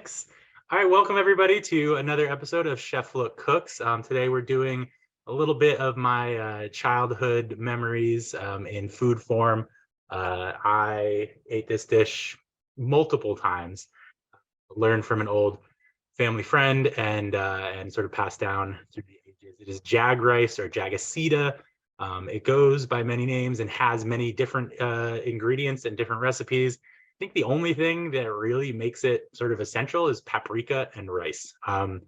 Thanks. All right, welcome everybody to another episode of Chef Look Cooks. Today we're doing a little bit of my childhood memories in food form. I ate this dish multiple times, learned from an old family friend, and sort of passed down through the ages. It is jag rice or Jagacida. It goes by many names and has many different ingredients and different recipes. I think the only thing that really makes it sort of essential is paprika and rice. We're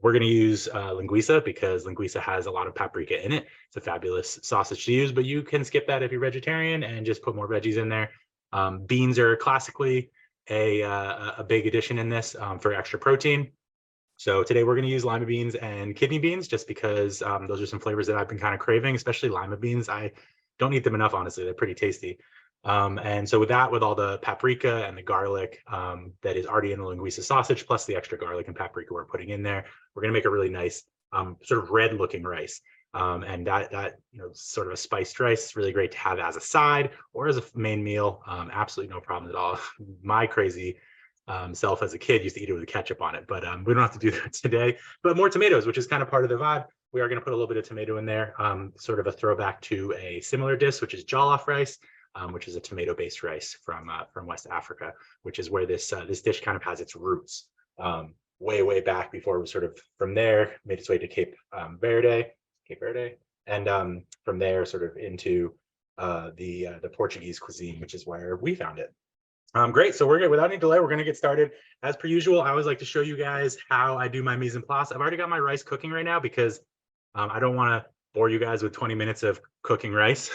going to use linguica because linguica has a lot of paprika in it. It's a fabulous sausage to use, but you can skip that if you're vegetarian and just put more veggies in there. Beans are classically a big addition in this for extra protein. So today we're going to use lima beans and kidney beans just because those are some flavors that I've been kind of craving, especially lima beans. I don't eat them enough, honestly. They're pretty tasty. And so with that, with all the paprika and the garlic that is already in the linguica sausage, plus the extra garlic and paprika we're putting in there, we're going to make a really nice sort of red looking rice. And that sort of a spiced rice is really great to have as a side or as a main meal. Absolutely no problem at all. My crazy self as a kid used to eat it with ketchup on it, but we don't have to do that today. But more tomatoes, which is kind of part of the vibe. We are going to put a little bit of tomato in there, sort of a throwback to a similar dish, which is jollof rice. Which is a tomato-based rice from West Africa, which is where this dish kind of has its roots. Way back before it was sort of from there made its way to Cape Verde, and from there sort of into the Portuguese cuisine, which is where we found it. Great, so we're good. Without any delay, we're going to get started. As per usual, I always like to show you guys how I do my mise en place. I've already got my rice cooking right now because I don't want to bore you guys with 20 minutes of cooking rice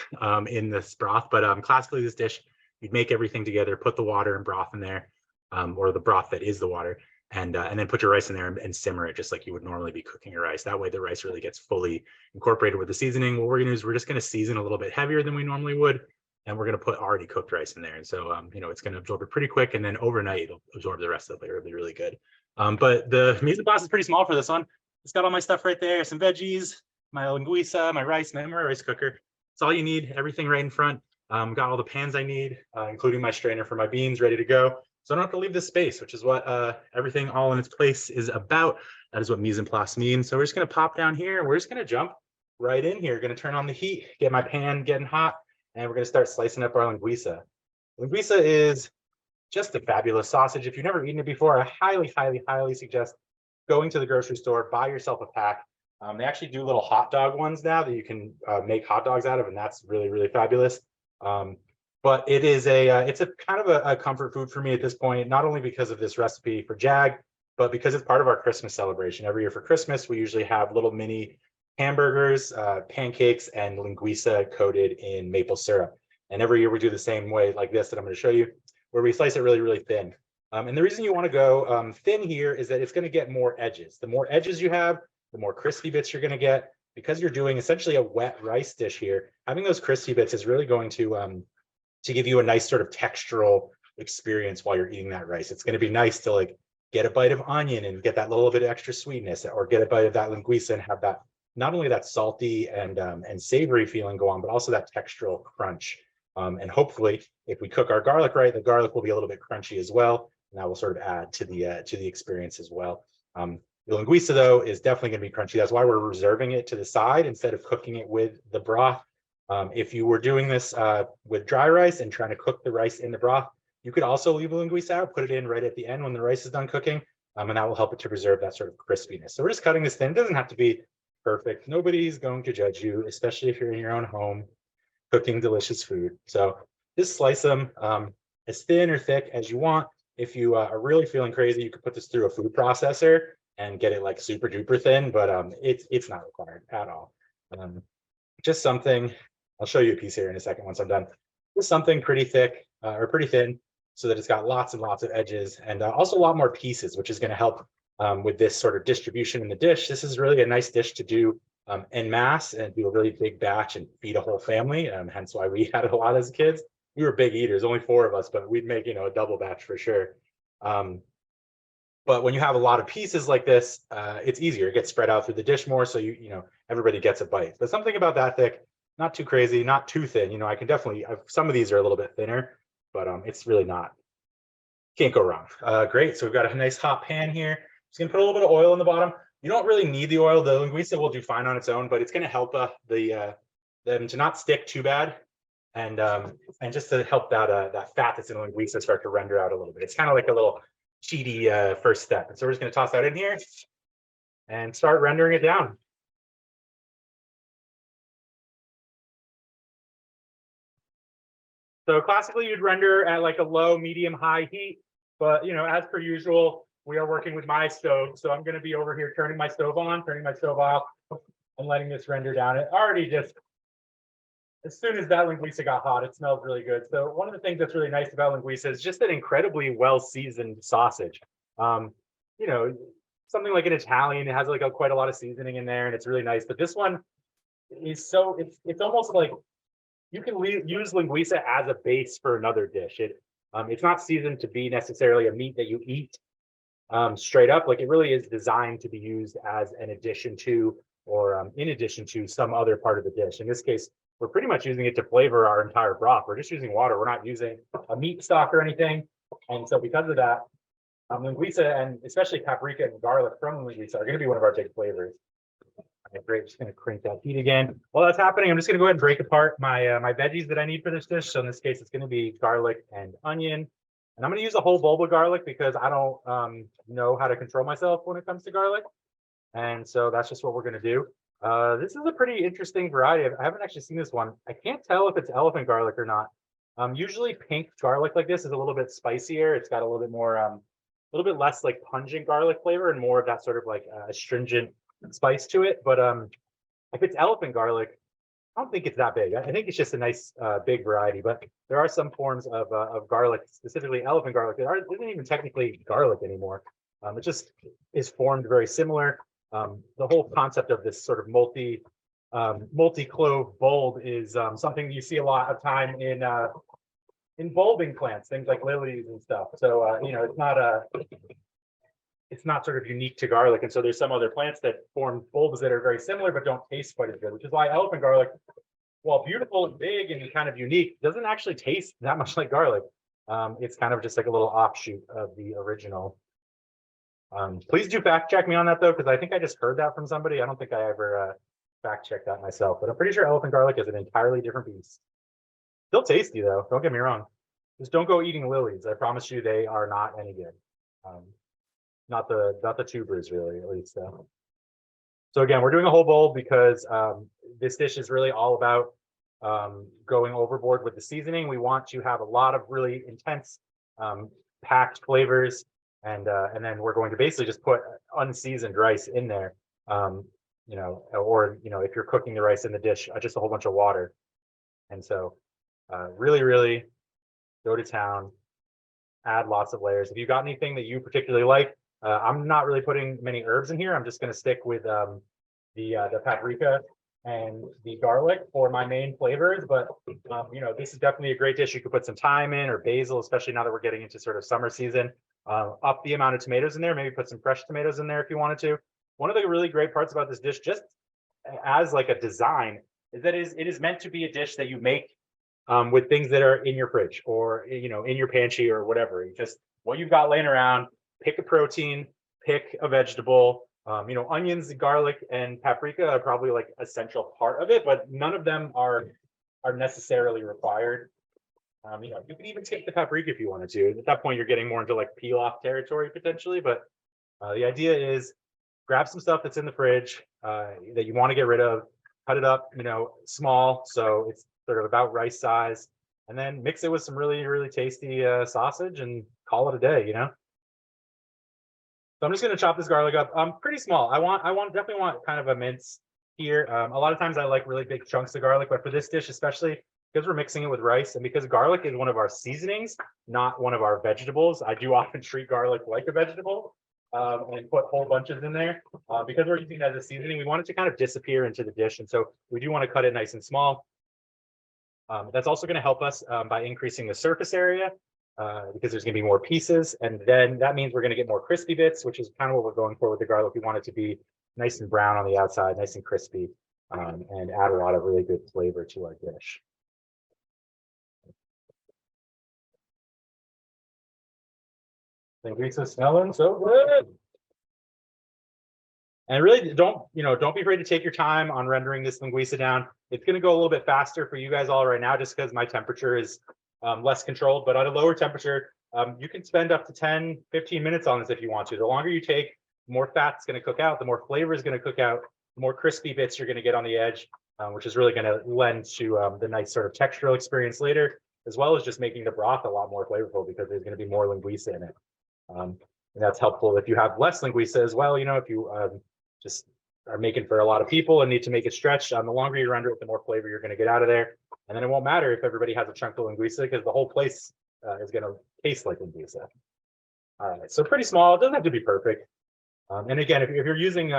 in this broth, but classically this dish, you'd make everything together, put the water and broth in there, or the broth that is the water, and then put your rice in there and simmer it just like you would normally be cooking your rice. That way the rice really gets fully incorporated with the seasoning. What we're gonna do is we're just gonna season a little bit heavier than we normally would, and we're gonna put already cooked rice in there. And so, it's gonna absorb it pretty quick, and then overnight it'll absorb the rest of it. It'll be really good. But the mise en place is pretty small for this one. It's got all my stuff right there, some veggies, my linguica, my rice, my rice cooker. It's all you need, everything right in front. Got all the pans I need, including my strainer for my beans ready to go. So I don't have to leave this space, which is what everything all in its place is about. That is what mise en place means. So we're just gonna pop down here and we're just gonna jump right in here. Gonna turn on the heat, get my pan getting hot, and we're gonna start slicing up our linguica. Linguica is just a fabulous sausage. If you've never eaten it before, I highly suggest going to the grocery store, buy yourself a pack. They actually do little hot dog ones now that you can make hot dogs out of, and that's really fabulous. But it is it's a kind of a comfort food for me at this point, not only because of this recipe for Jag, but because it's part of our Christmas celebration. Every year for Christmas, we usually have little mini hamburgers, pancakes, and linguica coated in maple syrup. And every year we do the same way like this that I'm going to show you, where we slice it really thin. And the reason you want to go thin here is that it's going to get more edges. The more edges you have, the more crispy bits you're going to get. Because you're doing essentially a wet rice dish here, having those crispy bits is really going to give you a nice sort of textural experience while you're eating that rice. It's going to be nice to like get a bite of onion and get that little bit of extra sweetness, or get a bite of that linguica and have that, not only that salty and savory feeling go on, but also that textural crunch. And hopefully, if we cook our garlic right, the garlic will be a little bit crunchy as well, and that will sort of add to the experience as well. The linguica, though, is definitely going to be crunchy. That's why we're reserving it to the side instead of cooking it with the broth. If you were doing this with dry rice and trying to cook the rice in the broth, you could also leave the linguica out, put it in right at the end when the rice is done cooking, and that will help it to preserve that sort of crispiness. So we're just cutting this thin. It doesn't have to be perfect. Nobody's going to judge you, especially if you're in your own home cooking delicious food. So just slice them as thin or thick as you want. If you are really feeling crazy, you could put this through a food processor and get it like super duper thin, but it's not required at all. Just something, I'll show you a piece here in a second once I'm done. Just something pretty thick or pretty thin, so that it's got lots and lots of edges, and also a lot more pieces, which is going to help with this sort of distribution in the dish. This is really a nice dish to do en masse and do a really big batch and feed a whole family, hence why we had it a lot as kids. We were big eaters, only 4 of us, but we'd make a double batch for sure. But when you have a lot of pieces like this, it's easier. It gets spread out through the dish more, so everybody gets a bite. But something about that thick, not too crazy, not too thin. I can definitely, some of these are a little bit thinner, but it's really not Can't go wrong. Great. So we've got a nice hot pan here. Just gonna put a little bit of oil in the bottom. You don't really need the oil. The linguiça will do fine on its own, but it's gonna help them to not stick too bad, and just to help that fat that's in the linguiça start to render out a little bit. It's kind of like a little cheaty first step. And so we're just gonna toss that in here and start rendering it down. So classically, you'd render at like a low, medium, high heat, but as per usual, we are working with my stove. So I'm going to be over here turning my stove on, turning my stove off, and letting this render down. It already just, as soon as that linguiça got hot, it smells really good. So one of the things that's really nice about linguiça is just an incredibly well-seasoned sausage. You know, something like an Italian, it has like quite a lot of seasoning in there, and it's really nice. But this one is so it's almost like you can use linguiça as a base for another dish. It's not seasoned to be necessarily a meat that you eat straight up. Like it really is designed to be used as an addition to, or in addition to some other part of the dish. In this case, we're pretty much using it to flavor our entire broth. We're just using water. We're not using a meat stock or anything. And so because of that, linguiça and especially paprika and garlic from linguiça are going to be one of our big flavors. Okay, great. Just going to crank that heat again. While that's happening, I'm just going to go ahead and break apart my my veggies that I need for this dish. So in this case, it's going to be garlic and onion. And I'm going to use a whole bulb of garlic because I don't know how to control myself when it comes to garlic. And so that's just what we're going to do. This is a pretty interesting variety. I haven't actually seen this one. I can't tell if it's elephant garlic or not. Usually pink garlic like this is a little bit spicier. It's got a little bit more, a little bit less like pungent garlic flavor and more of that sort of like astringent spice to it. But if it's elephant garlic, I don't think it's that big. I think it's just a nice big variety. But there are some forms of garlic, specifically elephant garlic, that isn't even technically garlic anymore. It just is formed very similar. The whole concept of this sort of multi-clove bulb is something you see a lot of time in bulbing plants, things like lilies and stuff. So it's not sort of unique to garlic. And so there's some other plants that form bulbs that are very similar but don't taste quite as good, which is why elephant garlic, while beautiful and big and kind of unique, doesn't actually taste that much like garlic. It's kind of just like a little offshoot of the original. Please do fact check me on that though, because I think I just heard that from somebody. I don't think I ever fact checked that myself, but I'm pretty sure elephant garlic is an entirely different beast. Still tasty though, don't get me wrong. Just don't go eating lilies. I promise you they are not any good. Not the tubers really, at least. So again, we're doing a whole bowl because this dish is really all about going overboard with the seasoning. We want to have a lot of really intense packed flavors, and then we're going to basically just put unseasoned rice in there. Or if you're cooking the rice in the dish, just a whole bunch of water. And so really go to town, add lots of layers. If you got anything that you particularly like, I'm not really putting many herbs in here. I'm just going to stick with the paprika and the garlic for my main flavors. But this is definitely a great dish. You could put some thyme in or basil, especially now that we're getting into sort of summer season. Up the amount of tomatoes in there. Maybe put some fresh tomatoes in there if you wanted to. One of the really great parts about this dish, just as like a design, is that it is meant to be a dish that you make with things that are in your fridge or in your pantry or whatever. You just what you've got laying around. Pick a protein, pick a vegetable. Onions, garlic, and paprika are probably like essential part of it, but none of them are necessarily required. You can even skip the paprika if you wanted to. At that point, you're getting more into like peel-off territory potentially. But the idea is grab some stuff that's in the fridge that you want to get rid of, cut it up, small, so it's sort of about rice size, and then mix it with some really tasty sausage and call it a day. So I'm just going to chop this garlic up. Pretty small. I definitely want kind of a mince here. A lot of times I like really big chunks of garlic, but for this dish, especially because we're mixing it with rice and because garlic is one of our seasonings, not one of our vegetables, I do often treat garlic like a vegetable and put whole bunches in there. Because we're using it as a seasoning, we want it to kind of disappear into the dish. And so we do want to cut it nice and small. That's also going to help us by increasing the surface area. Because there's going to be more pieces, and then that means we're going to get more crispy bits, which is kind of what we're going for with the garlic. We want it to be nice and brown on the outside, nice and crispy, and add a lot of really good flavor to our dish. Linguica smelling so good. And really don't be afraid to take your time on rendering this linguica down. It's going to go a little bit faster for you guys all right now just because my temperature is less controlled. But at a lower temperature, you can spend up to 10, 15 minutes on this if you want to. The longer you take, the more fat's going to cook out, the more flavor is going to cook out, the more crispy bits you're going to get on the edge, which is really going to lend to the nice sort of textural experience later, as well as just making the broth a lot more flavorful because there's going to be more linguica in it. And that's helpful if you have less linguica as well. If you just are making for a lot of people and need to make it stretch, the longer you render it, the more flavor you're going to get out of there. And then it won't matter if everybody has a chunk of linguica because the whole place is going to taste like linguica. All right, so pretty small. It doesn't have to be perfect. And again, if you're using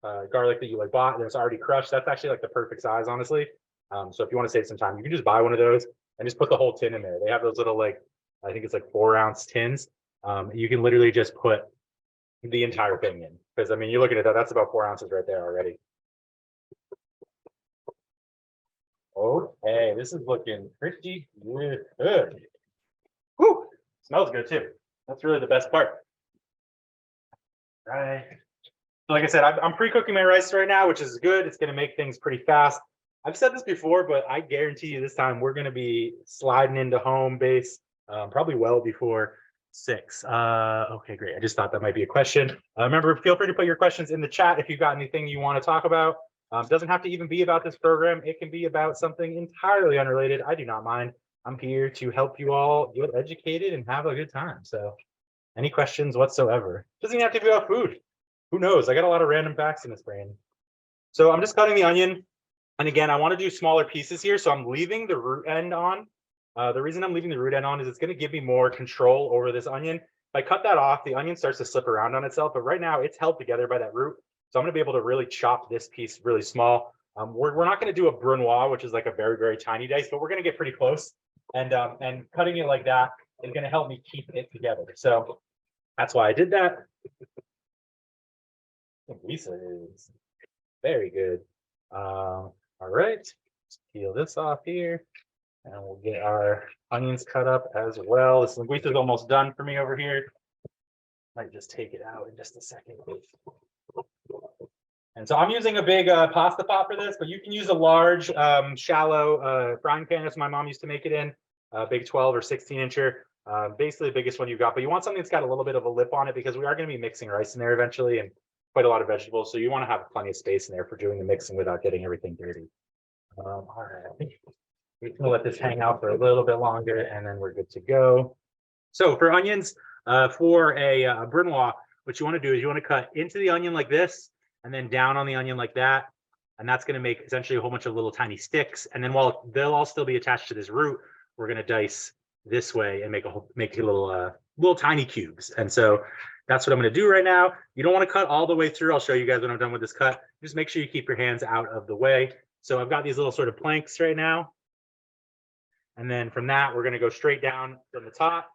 garlic that you bought that's already crushed, that's actually like the perfect size, honestly. So if you want to save some time, you can just buy one of those and just put the whole tin in there. They have those little I think it's like 4-ounce tins. You can literally just put the entire thing in because you're looking at that, that's about 4 ounces right there already. Okay, this is looking pretty good. Whew, smells good too. That's really the best part. Right. So like I said, I'm pre-cooking my rice right now, which is good. It's going to make things pretty fast. I've said this before, but I guarantee you this time we're going to be sliding into home base probably well before 6. Okay, great. I just thought that might be a question. Remember, feel free to put your questions in the chat if you've got anything you want to talk about. Doesn't have to even be about this program. It can be about something entirely unrelated. I do not mind. I'm here to help you all get educated and have a good time. So any questions whatsoever. Doesn't even have to be about food. Who knows? I got a lot of random facts in this brain. So I'm just cutting the onion. And again, I want to do smaller pieces here. So I'm leaving the root end on. The reason I'm leaving the root end on is it's going to give me more control over this onion. If I cut that off, the onion starts to slip around on itself. But right now it's held together by that root. So I'm going to be able to really chop this piece really small. We're not going to do a brunoise, which is like a very, very tiny dice, but we're going to get pretty close. And cutting it like that is going to help me keep it together. So that's why I did that. Lisa is very good. All right, let's peel this off here. And we'll get our onions cut up as well. This linguica is almost done for me over here. Might just take it out in just a second. And so I'm using a big pasta pot for this, but you can use a large, shallow frying pan. That's what my mom used to make it in, a big 12 or 16 incher. Basically the biggest one you've got, but you want something that's got a little bit of a lip on it because we are going to be mixing rice in there eventually and quite a lot of vegetables. So you want to have plenty of space in there for doing the mixing without getting everything dirty. All right. We're going to let this hang out for a little bit longer and then we're good to go. So for onions, for a brunoise, what you want to do is you want to cut into the onion like this and then down on the onion like that. And that's going to make essentially a whole bunch of little tiny sticks. And then while they'll all still be attached to this root, we're going to dice this way and make a little tiny cubes. And so that's what I'm going to do right now. You don't want to cut all the way through. I'll show you guys when I'm done with this cut. Just make sure you keep your hands out of the way. So I've got these little sort of planks right now. And then from that, we're going to go straight down from the top.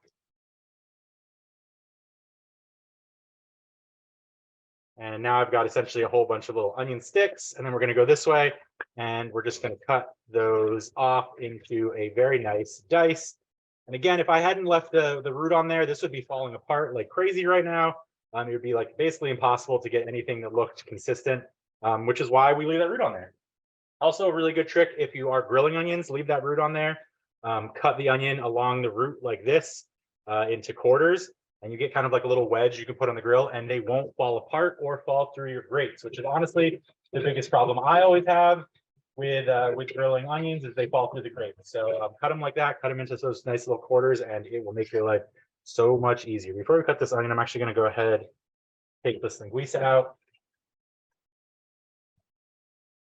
And now I've got essentially a whole bunch of little onion sticks. And then we're going to go this way. And we're just going to cut those off into a very nice dice. And again, if I hadn't left the root on there, this would be falling apart like crazy right now. It would be like basically impossible to get anything that looked consistent, which is why we leave that root on there. Also a really good trick, if you are grilling onions, leave that root on there. Cut the onion along the root like this into quarters, and you get kind of like a little wedge you can put on the grill, and they won't fall apart or fall through your grates, which is honestly the biggest problem I always have with grilling onions is they fall through the grate. So cut them like that, cut them into those nice little quarters, and it will make your life so much easier. Before we cut this onion, I'm actually going to go ahead, take this linguica out.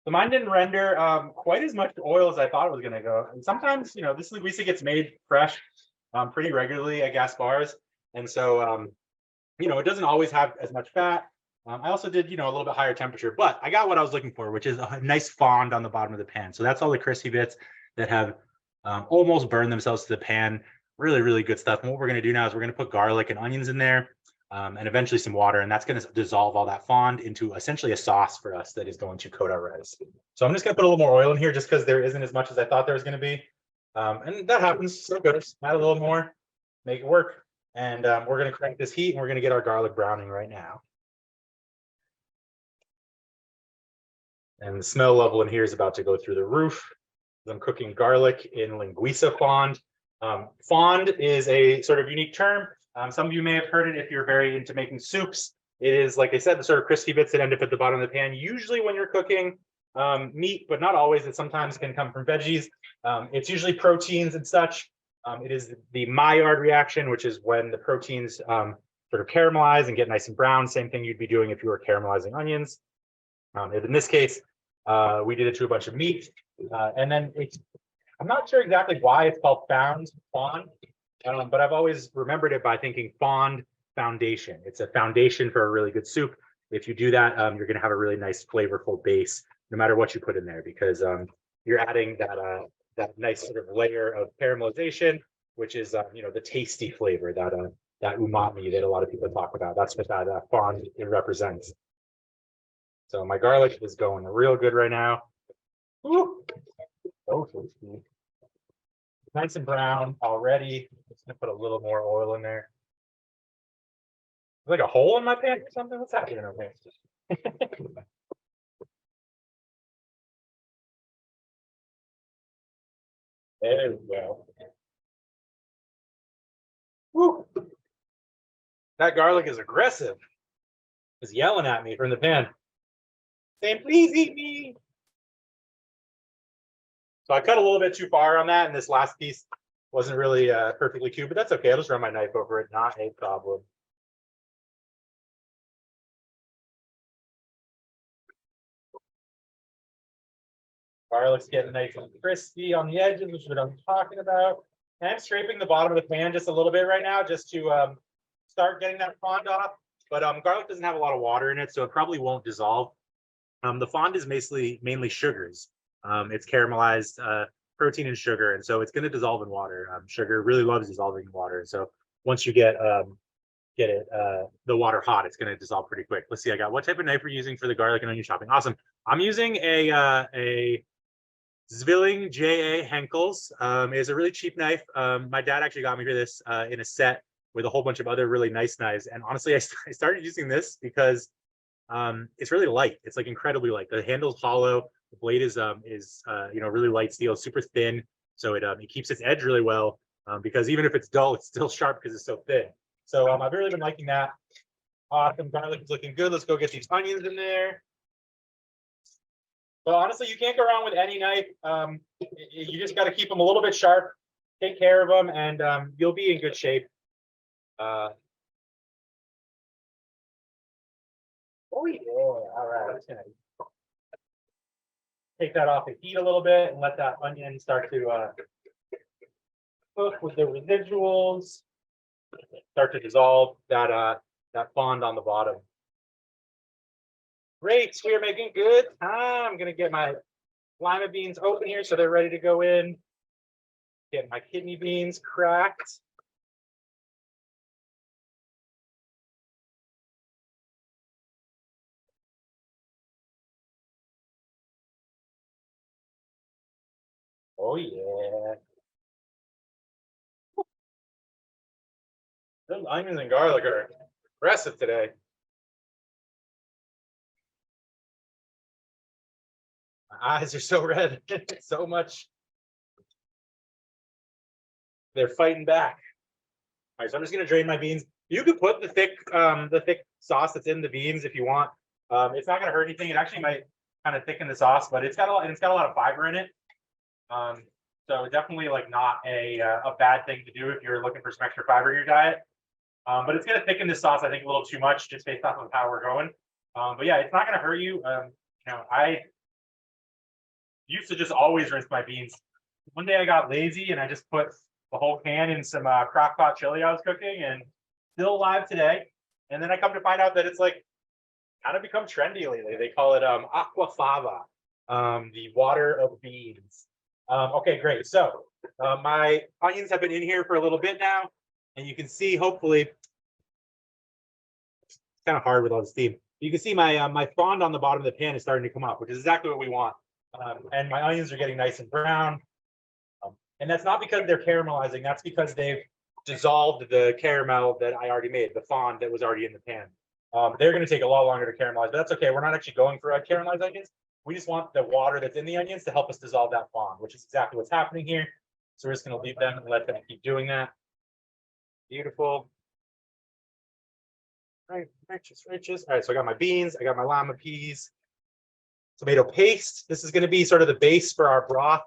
So mine didn't render quite as much oil as I thought it was going to go. And sometimes, this linguica gets made fresh pretty regularly at gas bars. And so, it doesn't always have as much fat. I also did, a little bit higher temperature, but I got what I was looking for, which is a nice fond on the bottom of the pan. So that's all the crispy bits that have almost burned themselves to the pan. Really, really good stuff. And what we're going to do now is we're going to put garlic and onions in there. And eventually some water, and that's going to dissolve all that fond into essentially a sauce for us that is going to coat our rice. So I'm just going to put a little more oil in here just because there isn't as much as I thought there was going to be. And that happens. So good. Just add a little more, make it work. And we're going to crank this heat and we're going to get our garlic browning right now. And the smell level in here is about to go through the roof. I'm cooking garlic in linguica fond. Fond is a sort of unique term. Some of you may have heard it if you're very into making soups. It is, like I said, the sort of crispy bits that end up at the bottom of the pan. Usually when you're cooking meat, but not always. It sometimes can come from veggies. It's usually proteins and such. It is the Maillard reaction, which is when the proteins sort of caramelize and get nice and brown. Same thing you'd be doing if you were caramelizing onions. In this case, we did it to a bunch of meat. And then I'm not sure exactly why it's called fond, but I've always remembered it by thinking fond foundation. It's a foundation for a really good soup. If you do that, you're going to have a really nice flavorful base, no matter what you put in there, because you're adding that nice sort of layer of caramelization, which is the tasty flavor, that umami that a lot of people talk about. That's what that fond it represents. So my garlic is going real good right now. Woo! So tasty. Nice and brown already. Just gonna put a little more oil in there. Like a hole in my pan or something? What's happening over here? There we go. Woo! That garlic is aggressive. It's yelling at me from the pan, saying, "Please eat me." So I cut a little bit too far on that, and this last piece wasn't really perfectly cubed, but that's okay. I'll just run my knife over it, not a problem. Garlic's getting nice and crispy on the edges, which is what I'm talking about. And I'm scraping the bottom of the pan just a little bit right now, just to start getting that fond off. But garlic doesn't have a lot of water in it, so it probably won't dissolve. The fond is mainly sugars. It's caramelized protein and sugar, and so it's going to dissolve in water. Sugar really loves dissolving in water, so once you get the water hot, it's going to dissolve pretty quick. Let's see. I got what type of knife we're using for the garlic and onion chopping. Awesome. I'm using a Zwilling JA Henkel's. Is a really cheap knife. My dad actually got me for this in a set with a whole bunch of other really nice knives. And honestly, I started using this because it's really light. It's like incredibly light. The handle's hollow. The blade is really light steel, super thin. So it keeps its edge really well because even if it's dull, it's still sharp because it's so thin. So I've really been liking that. Awesome. Garlic is looking good. Let's go get these onions in there. But honestly, you can't go wrong with any knife. You just got to keep them a little bit sharp, take care of them, and you'll be in good shape. Oh yeah! All right, I'm just gonna take that off the heat a little bit and let that onion start to cook with the residuals. Start to dissolve that fond on the bottom. Great, we are making good time. I'm gonna get my lima beans open here so they're ready to go in. Get my kidney beans cracked. Oh yeah. Those onions and garlic are aggressive today. My eyes are so red. So much. They're fighting back. All right, so I'm just gonna drain my beans. You could put the thick sauce that's in the beans if you want. It's not gonna hurt anything. It actually might kind of thicken the sauce, but it's got a lot of fiber in it. So definitely like not a bad thing to do if you're looking for some extra fiber in your diet. But it's gonna thicken the sauce, I think, a little too much just based off of how we're going. But yeah, it's not gonna hurt you. I used to just always rinse my beans. One day I got lazy and I just put the whole can in some crock pot chili I was cooking, and still alive today. And then I come to find out that it's like kind of become trendy lately. They call it aquafaba, the water of beans. Okay, great. So my onions have been in here for a little bit now, and you can see, hopefully, it's kind of hard with all the steam. You can see my fond on the bottom of the pan is starting to come up, which is exactly what we want. And my onions are getting nice and brown. And that's not because they're caramelizing. That's because they've dissolved the caramel that I already made, the fond that was already in the pan. They're going to take a lot longer to caramelize, but that's okay. We're not actually going for caramelized onions. We just want the water that's in the onions to help us dissolve that fond, which is exactly what's happening here. So we're just going to leave them and let them keep doing that. Beautiful. All right, righteous. All right, so I got my beans, I got my lima peas, tomato paste. This is going to be sort of the base for our broth.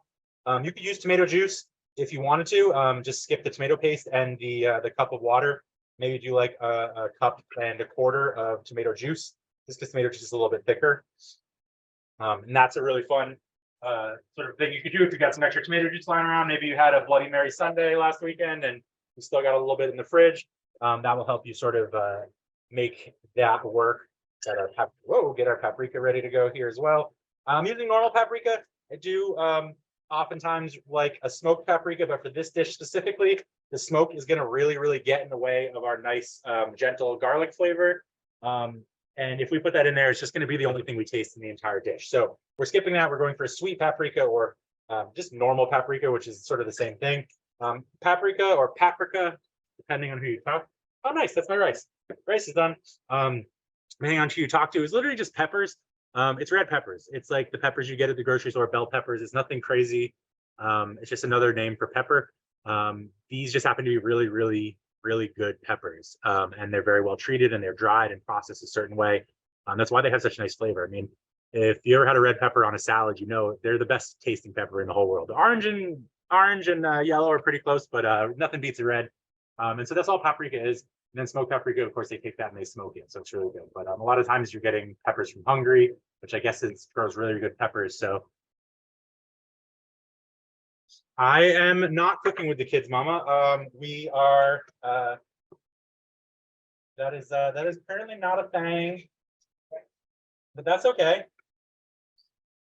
You could use tomato juice if you wanted to. Just skip the tomato paste and the cup of water. Maybe do like a cup and a quarter of tomato juice, just because tomato juice is a little bit thicker. And that's a really fun sort of thing you could do if you got some extra tomato juice lying around. Maybe you had a Bloody Mary Sunday last weekend and you still got a little bit in the fridge. That will help you sort of make that work. Get our paprika ready to go here as well. I'm using normal paprika. I do oftentimes like a smoked paprika, but for this dish specifically, the smoke is going to really get in the way of our nice gentle garlic flavor. And if we put that in there, it's just going to be the only thing we taste in the entire dish. So we're skipping that. We're going for a sweet paprika or just normal paprika, which is sort of the same thing. Paprika or paprika, depending on who you talk. Oh, nice. That's my rice. Rice is done. Depending on who you talk to, is literally just peppers. It's red peppers. It's like the peppers you get at the grocery store, bell peppers. It's nothing crazy. It's just another name for pepper. These just happen to be really good peppers. And they're very well treated and they're dried and processed a certain way. That's why they have such a nice flavor. I mean, if you ever had a red pepper on a salad, you know they're the best tasting pepper in the whole world. Orange and yellow are pretty close, but nothing beats a red. And so that's all paprika is. And then smoked paprika, of course, they take that and they smoke it, so it's really good. But a lot of times you're getting peppers from Hungary, which I guess grows really good peppers. So I am not cooking with the kids, Mama. We are. That is apparently not a thing, but that's okay.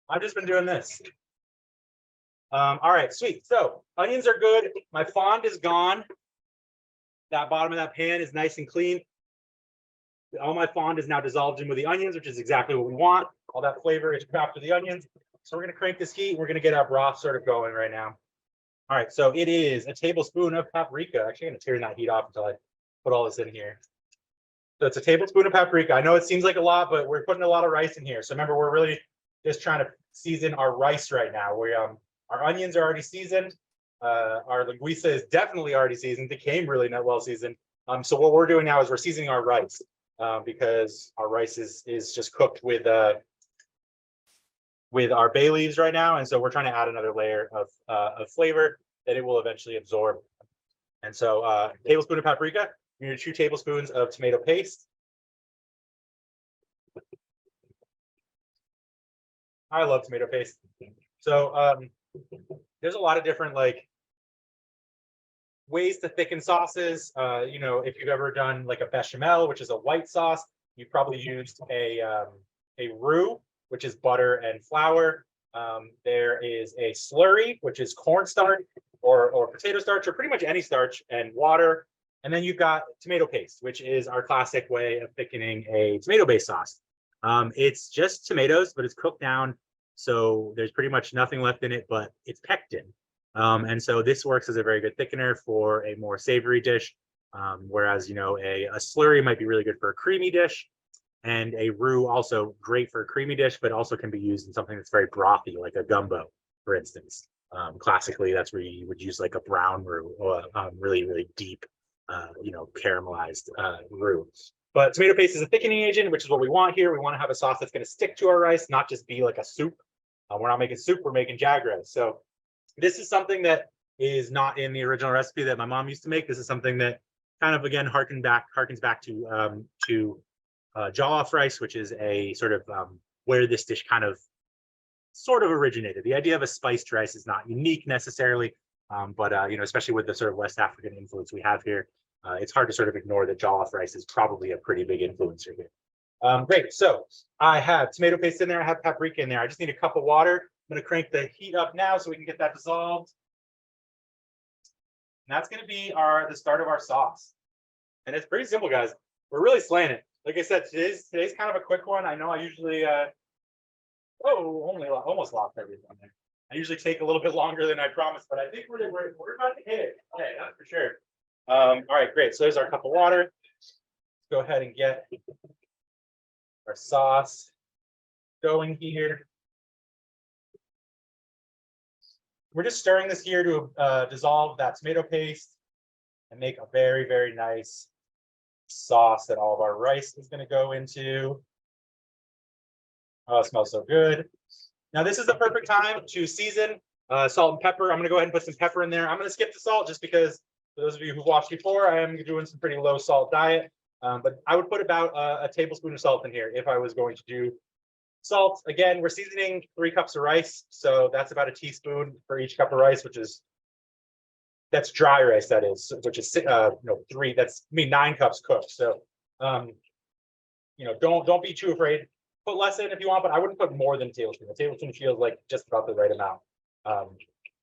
I've just been doing this. All right, sweet. So onions are good. My fond is gone. That bottom of that pan is nice and clean. All my fond is now dissolved in with the onions, which is exactly what we want. All that flavor is trapped with the onions. So we're going to crank this heat. We're going to get our broth sort of going right now. All right, so it is a tablespoon of paprika. Actually, I'm going to turn that heat off until I put all this in here. So it's a tablespoon of paprika. I know it seems like a lot, but we're putting a lot of rice in here. So remember, we're really just trying to season our rice right now. Our onions are already seasoned. Our linguica is definitely already seasoned. It came really not well seasoned. So what we're doing now is we're seasoning our rice because our rice is just cooked with our bay leaves right now, and so we're trying to add another layer of flavor that it will eventually absorb. And so, tablespoon of paprika. You need 2 tablespoons of tomato paste. I love tomato paste. So there's a lot of different ways to thicken sauces. If you've ever done like a bechamel, which is a white sauce, you've probably used a roux, which is butter and flour. There is a slurry, which is cornstarch or potato starch, or pretty much any starch and water. And then you've got tomato paste, which is our classic way of thickening a tomato-based sauce. It's just tomatoes, but it's cooked down. So there's pretty much nothing left in it, but it's pectin. And so this works as a very good thickener for a more savory dish. Whereas, a slurry might be really good for a creamy dish. And a roux also great for a creamy dish, but also can be used in something that's very brothy, like a gumbo, for instance. Classically, that's where you would use like a brown roux or really deep, caramelized roux. But tomato paste is a thickening agent, which is what we want here. We want to have a sauce that's going to stick to our rice, not just be like a soup. We're not making soup, we're making Jagacida. So this is something that is not in the original recipe that my mom used to make. This is something that kind of, again, harkens back to jollof rice, which is a sort of where this dish sort of originated. The idea of a spiced rice is not unique necessarily, but especially with the sort of West African influence we have here, it's hard to sort of ignore that jollof rice is probably a pretty big influencer here. Great, so I have tomato paste in there, I have paprika in there. I just need a cup of water. I'm going to crank the heat up now so we can get that dissolved. And that's going to be the start of our sauce. And it's pretty simple, guys. We're really slaying it. Like I said, today's kind of a quick one. I know I usually almost lost everything there. I usually take a little bit longer than I promised, but I think we're about to hit it. Okay, that's for sure. All right, great. So there's our cup of water. Let's go ahead and get our sauce going here. We're just stirring this here to dissolve that tomato paste and make a very, very nice sauce that all of our rice is going to go into. Oh, it smells so good. Now, this is the perfect time to season salt and pepper. I'm going to go ahead and put some pepper in there. I'm going to skip the salt just because for those of you who've watched before, I am doing some pretty low salt diet. But I would put about a tablespoon of salt in here if I was going to do salt. Again, we're seasoning 3 cups of rice. So that's about a teaspoon for each cup of rice, that's dry rice, that is, which is 3, that's 9 cups cooked. So don't be too afraid. Put less in if you want, but I wouldn't put more than a tablespoon. A tablespoon feels like just about the right amount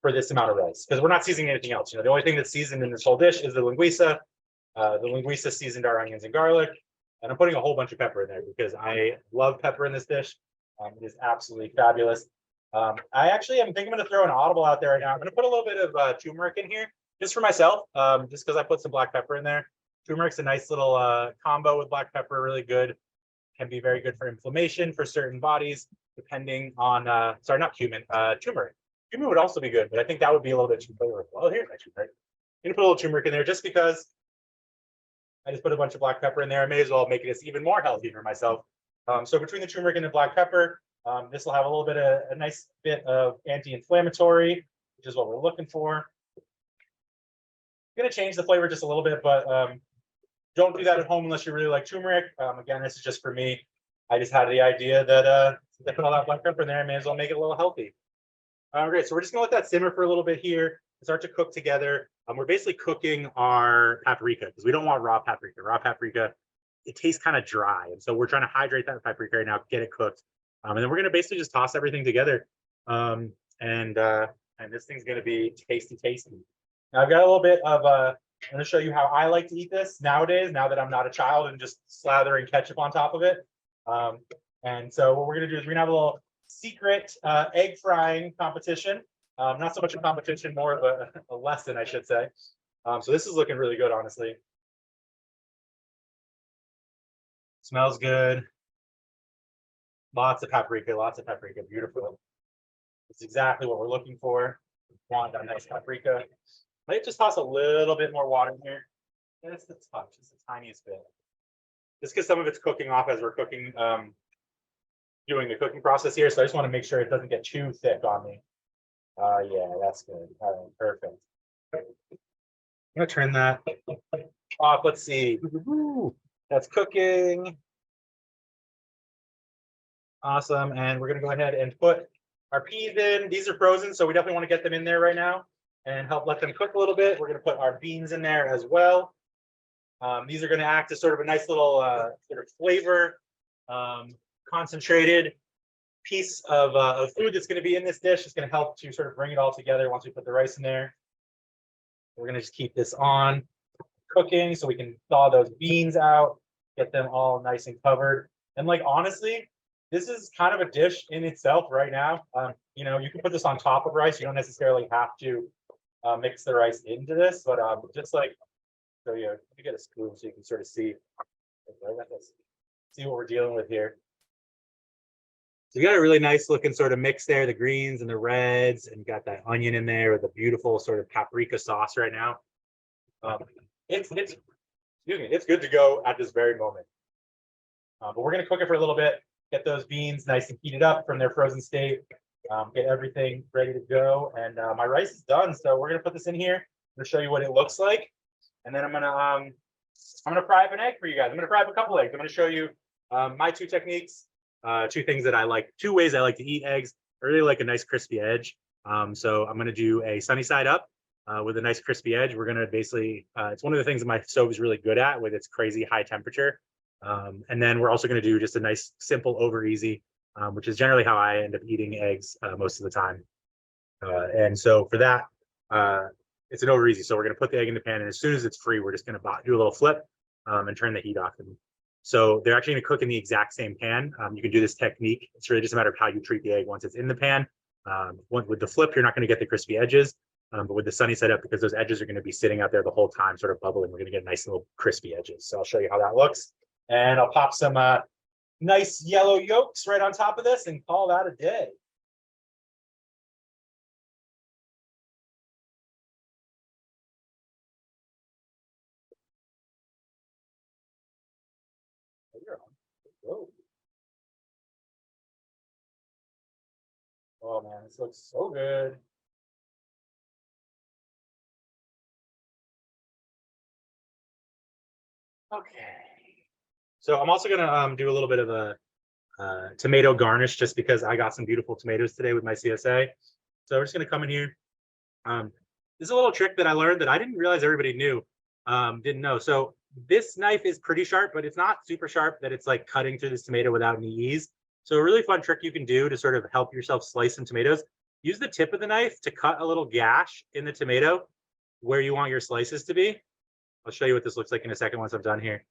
for this amount of rice, because we're not seasoning anything else. The only thing that's seasoned in this whole dish is the linguica. The linguica seasoned our onions and garlic, and I'm putting a whole bunch of pepper in there because I love pepper in this dish. It is absolutely fabulous. I actually am thinking I'm going to throw an audible out there right now. I'm going to put a little bit of turmeric in here just for myself, just because I put some black pepper in there. Turmeric's a nice little combo with black pepper, really good. Can be very good for inflammation for certain bodies, depending on, sorry, not cumin, turmeric. Cumin would also be good, but I think that would be a little bit too flavorful. Oh, here's my turmeric. I'm going to put a little turmeric in there just because I just put a bunch of black pepper in there. I may as well make it even more healthy for myself. So between the turmeric and the black pepper, this will have a little bit of a nice bit of anti-inflammatory, which is what we're looking for. I'm going to change the flavor just a little bit, but don't do that at home unless you really like turmeric. Again, this is just for me. I just had the idea that since I put all that black pepper in there, I may as well make it a little healthy. Great. So we're just going to let that simmer for a little bit here, start to cook together. We're basically cooking our paprika because we don't want raw paprika. Raw paprika, it tastes kind of dry. And so we're trying to hydrate that paprika right now, get it cooked. And then we're going to basically just toss everything together. And this thing's going to be tasty, tasty. Now I've got a little bit of I'm going to show you how I like to eat this nowadays, now that I'm not a child and just slathering ketchup on top of it. And so what we're going to do is we're going to have a little secret egg frying competition. Not so much a competition, more of a lesson, I should say. So this is looking really good, honestly. Smells good. Lots of paprika, beautiful. It's exactly what we're looking for. Want that nice paprika. Might just toss a little bit more water in here. Just a touch, just the tiniest bit. Just because some of it's cooking off as we're cooking, doing the cooking process here. So I just want to make sure it doesn't get too thick on me. Yeah, that's good. All right, perfect. I'm gonna turn that off. Let's see. That's cooking. Awesome. And we're gonna go ahead and put our peas in. These are frozen, so we definitely want to get them in there right now and help let them cook a little bit. We're going to put our beans in there as well. These are going to act as sort of a nice little sort of flavor, concentrated piece of food that's going to be in this dish. It's going to help to sort of bring it all together once we put the rice in there. We're going to just keep this on cooking so we can thaw those beans out, get them all nice and covered. And like, honestly, this is kind of a dish in itself right now. You can put this on top of rice. You don't necessarily have to mix the rice into this, but just like, so you get a spoon so you can sort of see what we're dealing with here. So you got a really nice looking sort of mix there, the greens and the reds, and you got that onion in there with a beautiful sort of paprika sauce right now. It's good to go at this very moment. But we're going to cook it for a little bit, get those beans nice and heated up from their frozen state, get everything ready to go. And my rice is done, so we're going to put this in here. I'm going to show you what it looks like, and then I'm going to fry up an egg for you guys. I'm going to fry up a couple eggs. I'm going to show you my 2 techniques, 2 things that I like, 2 ways I like to eat eggs. I really like a nice crispy edge. So I'm going to do a sunny side up with a nice crispy edge. We're going to basically, it's one of the things that my stove is really good at with its crazy high temperature. And then we're also going to do just a nice, simple over easy, which is generally how I end up eating eggs most of the time. And so for that, it's an over easy. So we're going to put the egg in the pan, and as soon as it's free, we're just going to do a little flip and turn the heat off. And so they're actually going to cook in the exact same pan. You can do this technique. It's really just a matter of how you treat the egg once it's in the pan. With the flip, you're not going to get the crispy edges. But with the sunny side up, because those edges are going to be sitting out there the whole time, sort of bubbling, we're going to get nice little crispy edges. So I'll show you how that looks. And I'll pop some nice yellow yolks right on top of this and call that a day. Oh man, this looks so good. Okay. So I'm also gonna do a little bit of a tomato garnish just because I got some beautiful tomatoes today with my CSA. So we're just gonna come in here. This is a little trick that I learned that I didn't realize everybody knew, didn't know. So this knife is pretty sharp, but it's not super sharp that it's like cutting through this tomato without any ease. So a really fun trick you can do to sort of help yourself slice some tomatoes, use the tip of the knife to cut a little gash in the tomato where you want your slices to be. I'll show you what this looks like in a second once I'm done here.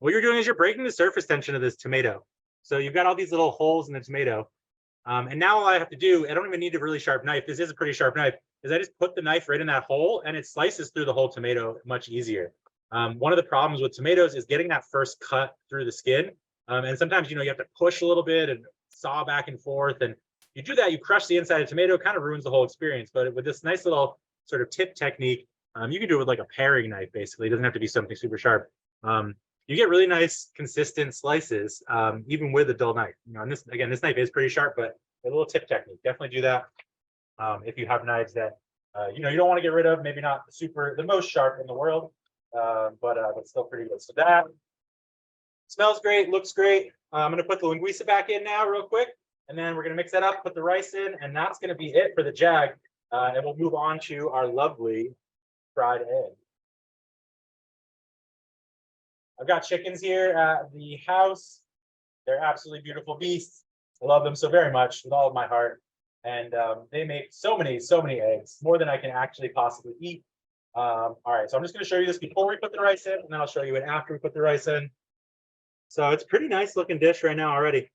What you're doing is you're breaking the surface tension of this tomato. So you've got all these little holes in the tomato. And now all I have to do, I don't even need a really sharp knife. This is a pretty sharp knife, is I just put the knife right in that hole and it slices through the whole tomato much easier. One of the problems with tomatoes is getting that first cut through the skin. And sometimes, you have to push a little bit and saw back and forth. And you do that, you crush the inside of the tomato, kind of ruins the whole experience. But with this nice little sort of tip technique, you can do it with like a paring knife, basically. It doesn't have to be something super sharp. You get really nice, consistent slices, even with a dull knife. And this knife is pretty sharp, but a little tip technique. Definitely do that if you have knives that you don't want to get rid of. Maybe not the most sharp in the world, but still pretty good. So that smells great, looks great. I'm going to put the linguica back in now, real quick, and then we're going to mix that up, put the rice in, and that's going to be it for the jag. And we'll move on to our lovely fried egg. I've got chickens here at the house. They're absolutely beautiful beasts. I love them so very much with all of my heart. And they make so many eggs, more than I can actually possibly eat. All right, so I'm just going to show you this before we put the rice in, and then I'll show you it after we put the rice in. So it's a pretty nice looking dish right now already.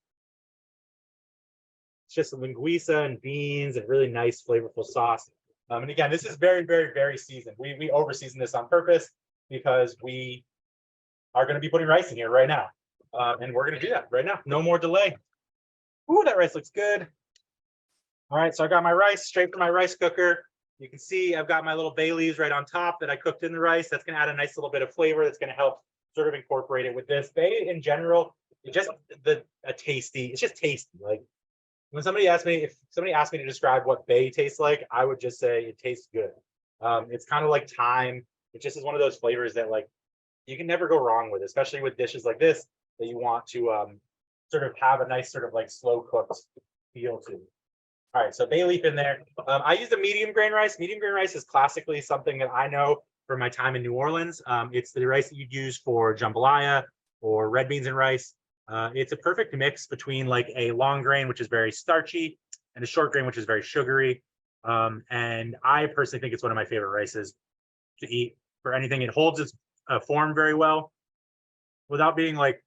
It's just linguica and beans and really nice flavorful sauce. And again, this is very, very, very seasoned. We over season this on purpose because we are going to be putting rice in here right now. And we're going to do that right now. No more delay. Ooh, that rice looks good. All right, so I got my rice straight from my rice cooker. You can see I've got my little bay leaves right on top that I cooked in the rice. That's going to add a nice little bit of flavor. That's going to help sort of incorporate it with this. Bay in general, it's just it's just tasty. Like when somebody asked me to describe what bay tastes like, I would just say it tastes good. It's kind of like thyme. It just is one of those flavors that like you can never go wrong with, especially with dishes like this that you want to sort of have a nice sort of like slow cooked feel to. All right, so bay leaf in there. I used a medium grain rice. Medium grain rice is classically something that I know from my time in New Orleans. It's the rice that you'd use for jambalaya or red beans and rice. It's a perfect mix between like a long grain, which is very starchy, and a short grain, which is very sugary. And I personally think it's one of my favorite rices to eat for anything. It holds its form very well without being like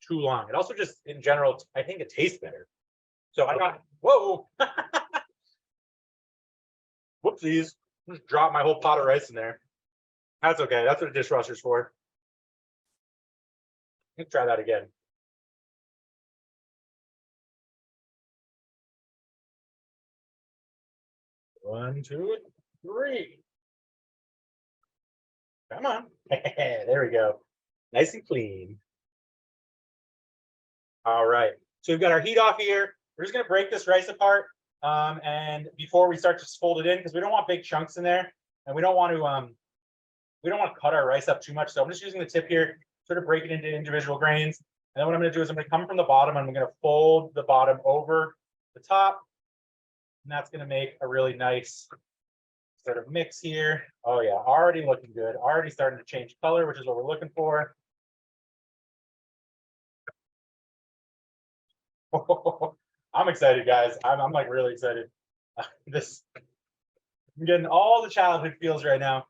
too long. It also just in general, I think it tastes better. So I got, whoa, whoopsies, just dropped my whole pot of rice in there. That's okay. That's what a dishwasher's for. Let's try that again. One, two, three. Come on. There we go. Nice and clean. All right. So we've got our heat off here. We're just going to break this rice apart. And before we start to fold it in, because we don't want big chunks in there, and we don't want to cut our rice up too much. So I'm just using the tip here, sort of break it into individual grains. And then what I'm going to do is I'm going to come from the bottom and I'm going to fold the bottom over the top. And that's going to make a really nice sort of mix here. Oh yeah, already looking good. Already starting to change color, which is what we're looking for. I'm excited, guys. I'm like really excited. I'm getting all the childhood feels right now.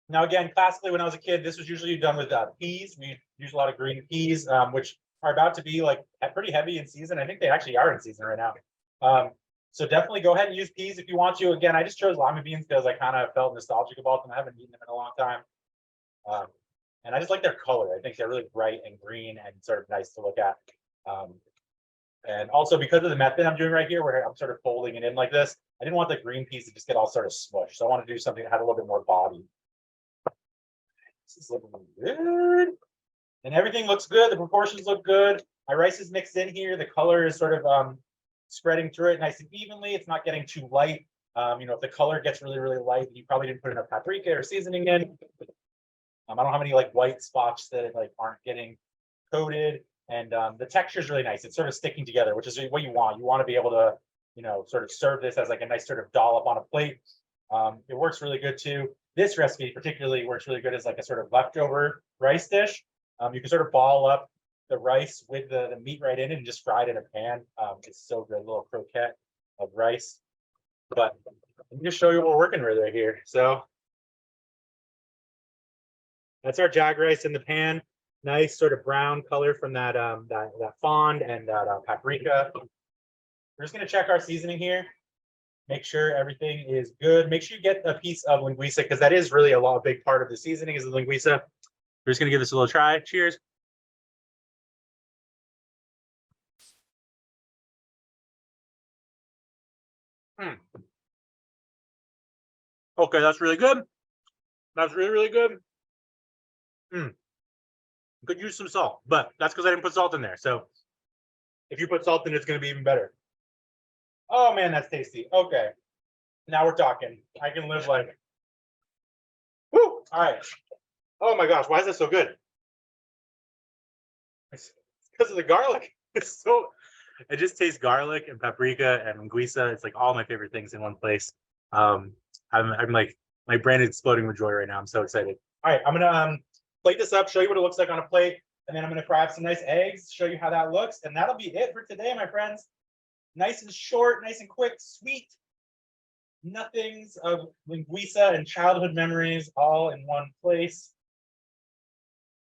Now, again, classically, when I was a kid, this was usually done with peas. We use a lot of green peas, which are about to be like pretty heavy in season. I think they actually are in season right now. So definitely go ahead and use peas if you want to. Again, I just chose lima beans because I kind of felt nostalgic about them. I haven't eaten them in a long time. And I just like their color. I think they're really bright and green and sort of nice to look at. And also because of the method I'm doing right here, where I'm sort of folding it in like this, I didn't want the green peas to just get all sort of smushed. So I want to do something that had a little bit more body. This is looking good. And everything looks good. The proportions look good. My rice is mixed in here. The color is sort of spreading through it nice and evenly. It's not getting too light. If the color gets really, really light, you probably didn't put enough paprika or seasoning in. I don't have any like white spots that like aren't getting coated. And the texture is really nice. It's sort of sticking together, which is what you want. You want to be able to, sort of serve this as like a nice sort of dollop on a plate. It works really good too. This recipe particularly works really good as like a sort of leftover rice dish. You can sort of ball up the rice with the meat right in it and just fry it in a pan. It's so good, a little croquette of rice. But let me just show you what we're working with right here. So that's our jag rice in the pan. Nice sort of brown color from that that fond and that paprika. We're just gonna check our seasoning here. Make sure everything is good. Make sure you get a piece of linguica because that is really a big part of the seasoning is the linguica. We're just gonna give this a little try. Cheers. Okay, that's really good. That's really, really good. Could use some salt, but that's because I didn't put salt in there. So if you put salt in, it's going to be even better. Oh man, that's tasty. Okay, now we're talking. I can live like, whoo! All right. Oh my gosh, why is that so good? It's because of the garlic. It's so. It just tastes garlic and paprika and linguica. It's like all my favorite things in one place. I'm like my brain is exploding with joy right now. I'm so excited. All right, I'm gonna plate this up, show you what it looks like on a plate, and then I'm gonna fry up some nice eggs, show you how that looks, and that'll be it for today, my friends. Nice and short, nice and quick, sweet. Nothings of linguica and childhood memories all in one place.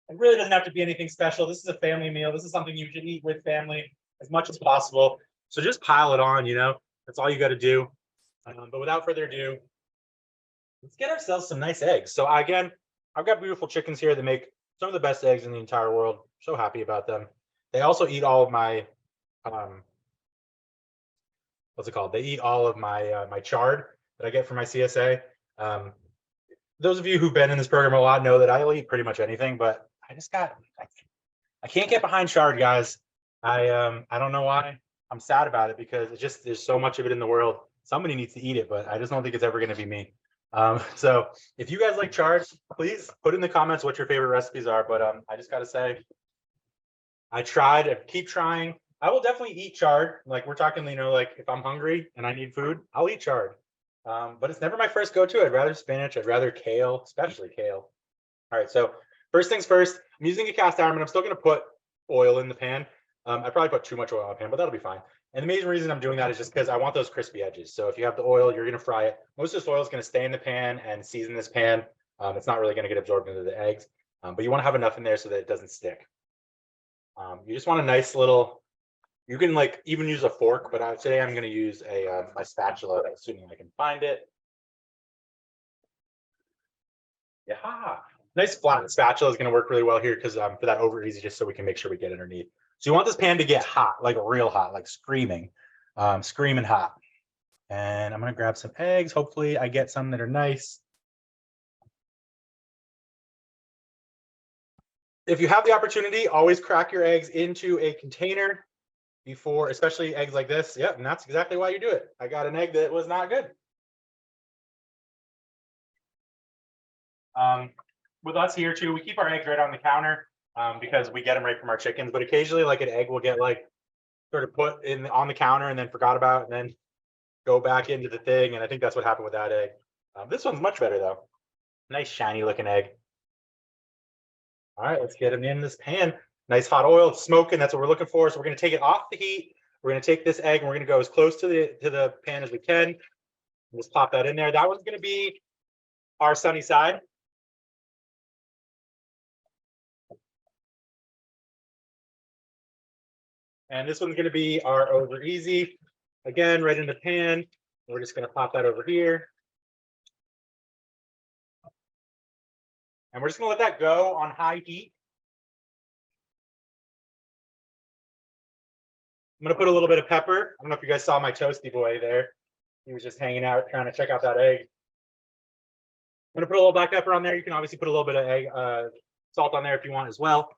It really doesn't have to be anything special. This is a family meal. This is something you should eat with family as much as possible. So just pile it on, that's all you got to do. But without further ado, let's get ourselves some nice eggs. So again, I've got beautiful chickens here that make some of the best eggs in the entire world. So happy about them. They also eat all of my, what's it called? They eat all of my my chard that I get from my CSA. Those of you who've been in this program a lot know that I'll eat pretty much anything, but I can't get behind chard, guys. I don't know why. I'm sad about it because it's just there's so much of it in the world. Somebody needs to eat it, but I just don't think it's ever going to be me. So if you guys like chard, please put in the comments what your favorite recipes are. But I just got to say, I tried. I keep trying. I will definitely eat chard. Like we're talking, like if I'm hungry and I need food, I'll eat chard. But it's never my first go-to. I'd rather spinach. I'd rather kale, especially kale. All right. So first things first, I'm using a cast iron, but I'm still going to put oil in the pan. I probably put too much oil in the pan, but that'll be fine. And the main reason I'm doing that is just because I want those crispy edges. So if you have the oil, you're going to fry it. Most of this oil is going to stay in the pan and season this pan. It's not really going to get absorbed into the eggs, but you want to have enough in there so that it doesn't stick. You just want a nice little. You can like even use a fork, but today I'm going to use my spatula, assuming I can find it. Yeah, nice flat spatula is going to work really well here because for that over easy, just so we can make sure we get underneath. So you want this pan to get hot, like real hot, like screaming hot. And I'm going to grab some eggs. Hopefully I get some that are nice. If you have the opportunity, always crack your eggs into a container before, especially eggs like this. Yep, and that's exactly why you do it. I got an egg that was not good. With us here too, we keep our eggs right on the counter because we get them right from our chickens. But occasionally, like an egg will get like sort of put in on the counter and then forgot about, and then go back into the thing. And I think that's what happened with that egg. This one's much better though. Nice shiny looking egg. All right, let's get them in this pan. Nice hot oil, it's smoking. That's what we're looking for. So we're going to take it off the heat. We're going to take this egg and we're going to go as close to the pan as we can. Just pop that in there. That one's going to be our sunny side. And this one's going to be our over easy. again, right in the pan. We're just gonna pop that over here. And we're just gonna let that go on high heat. I'm gonna put a little bit of pepper. I don't know if you guys saw my toasty boy there. He was just hanging out trying to check out that egg. I'm gonna put a little black pepper on there. You can obviously put a little bit of egg, salt on there if you want as well.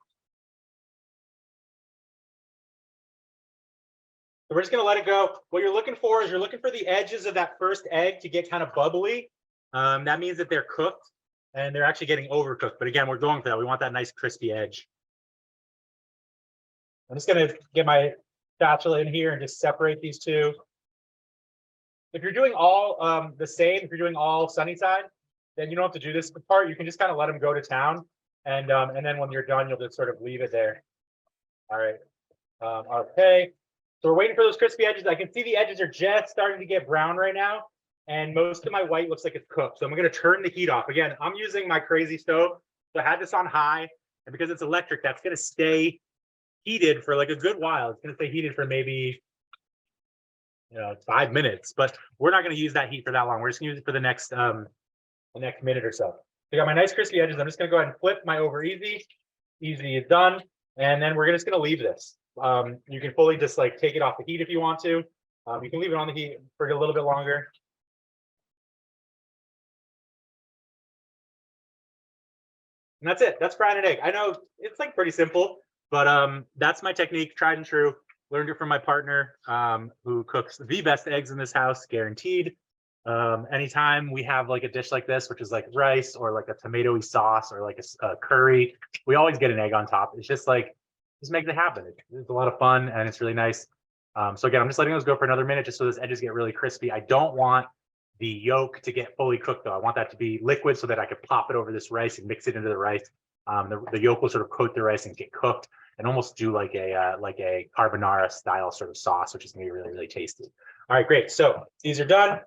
So we're just gonna let it go. What you're looking for is you're looking for the edges of that first egg to get kind of bubbly. That means that they're cooked and they're actually getting overcooked. But again, we're going for that. We want that nice crispy edge. I'm just gonna get my spatula in here and just separate these two. If you're doing all the same, if you're doing all sunny side, then you don't have to do this part. You can just kind of let them go to town. And then when you're done, you'll just sort of leave it there. All right. Okay. So we're waiting for those crispy edges. I can see the edges are just starting to get brown right now. And most of my white looks like it's cooked. So I'm going to turn the heat off. Again, I'm using my crazy stove. So I had this on high. And because it's electric, that's going to stay heated for like a good while. It's going to stay heated for maybe 5 minutes. But we're not going to use that heat for that long. We're just going to use it for the next minute or so. I got my nice crispy edges. I'm just going to go ahead and flip my over easy. Easy is done. And then we're just going to leave this. You can fully just like take it off the heat if you want to. You can leave it on the heat for a little bit longer. And that's it. That's frying an egg. I know it's like pretty simple, but that's my technique, tried and true. Learned it from my partner, who cooks the best eggs in this house, guaranteed. Anytime we have like a dish like this, which is like rice or like a tomatoey sauce or like a curry, we always get an egg on top. It's just like, just makes it happen. It's a lot of fun and it's really nice. So again, I'm just letting those go for another minute just so those edges get really crispy. I don't want the yolk to get fully cooked though. I want that to be liquid so that I could pop it over this rice and mix it into the rice. The yolk will sort of coat the rice and get cooked and almost do like a carbonara style sort of sauce, which is gonna be really, really tasty. All right, great. So these are done.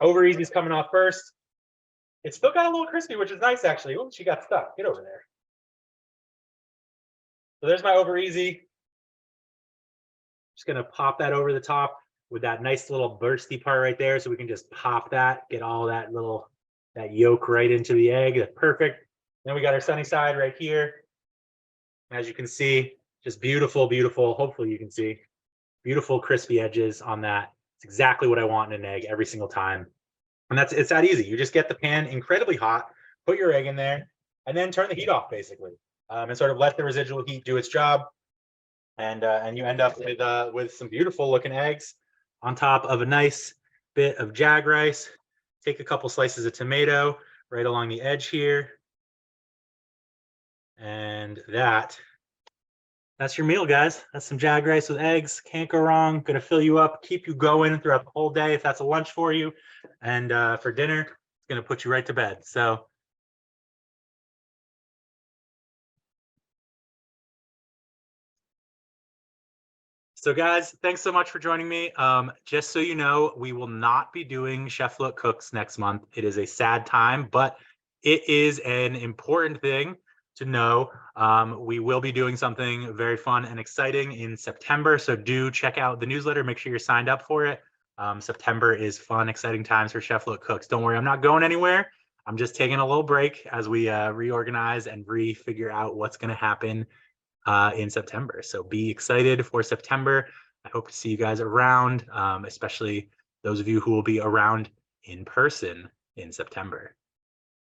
Over easy's coming off first. It's still got a little crispy, which is nice actually. Oh, she got stuck. Get over there. So there's my over easy. Just gonna pop that over the top with that nice little bursty part right there. So we can just pop that, get all that yolk right into the egg. That's perfect. Then we got our sunny side right here. As you can see, just beautiful, beautiful. Hopefully you can see beautiful crispy edges on that. It's exactly what I want in an egg every single time. And it's that easy. You just get the pan incredibly hot, put your egg in there, and then turn the heat off basically. And sort of let the residual heat do its job, and you end up with some beautiful looking eggs on top of a nice bit of jag rice. Take a couple slices of tomato right along the edge here, and that's your meal, guys. That's some jag rice with eggs. Can't go wrong. Gonna fill you up, keep you going throughout the whole day if that's a lunch for you, and for dinner, it's gonna put you right to bed. So guys, thanks so much for joining me. Just so you know, we will not be doing Chef Look Cooks next month. It is a sad time, but it is an important thing to know. We will be doing something very fun and exciting in September. So do check out the newsletter. Make sure you're signed up for it. September is fun, exciting times for Chef Look Cooks. Don't worry, I'm not going anywhere. I'm just taking a little break as we reorganize and figure out what's going to happen in September. So be excited for September. I hope to see you guys around, especially those of you who will be around in person in September.